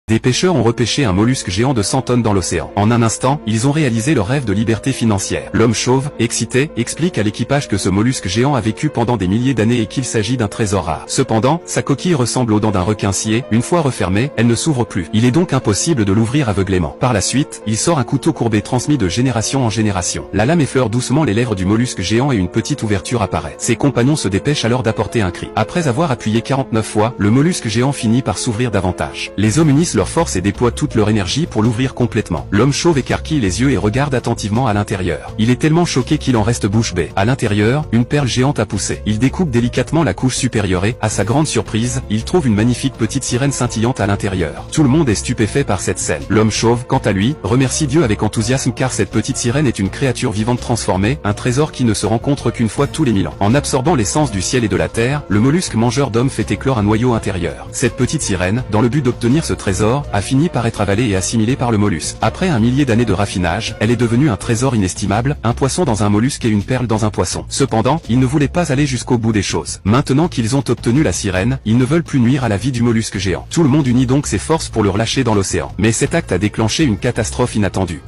Des pêcheurs ont repêché un mollusque géant de 100 tonnes dans l'océan. En un instant, ils ont réalisé leur rêve de liberté financière. L'homme chauve, excité, explique à l'équipage que ce mollusque géant a vécu pendant des milliers d'années et qu'il s'agit d'un trésor rare. Cependant, sa coquille ressemble aux dents d'un requin scié, une fois refermée, elle ne s'ouvre plus. Il est donc impossible de l'ouvrir aveuglément. Par la suite, il sort un couteau courbé transmis de génération en génération. La lame effleure doucement les lèvres du mollusque géant et une petite ouverture apparaît. Ses compagnons se dépêchent alors d'apporter un cri. Après avoir appuyé 49 fois, le mollusque géant finit par s'ouvrir davantage. Les hommes unissent leurs forces et déploient toute leur énergie pour l'ouvrir complètement. L'homme chauve écarquille les yeux et regarde attentivement à l'intérieur. Il est tellement choqué qu'il en reste bouche bée. À l'intérieur, une perle géante a poussé. Il découpe délicatement la couche supérieure et, à sa grande surprise, il trouve une magnifique petite sirène scintillante à l'intérieur. Tout le monde est stupéfait par cette scène. L'homme chauve, quant à lui, remercie Dieu avec enthousiasme car cette petite sirène est une créature vivante transformée, un trésor qui ne se rencontre qu'une fois tous les 1000 ans. En absorbant l'essence du ciel et de la terre, le mollusque mangeur d'hommes fait éclore un noyau intérieur. Cette petite sirène, dans le but d'obtenir ce trésor, a fini par être avalée et assimilée par le mollusque. Après un millier d'années de raffinage, elle est devenue un trésor inestimable, un poisson dans un mollusque et une perle dans un poisson. Cependant, ils ne voulaient pas aller jusqu'au bout des choses. Maintenant qu'ils ont obtenu la sirène, ils ne veulent plus nuire à la vie du mollusque géant. Tout le monde unit donc ses forces pour le relâcher dans l'océan. Mais cet acte a déclenché une catastrophe inattendue.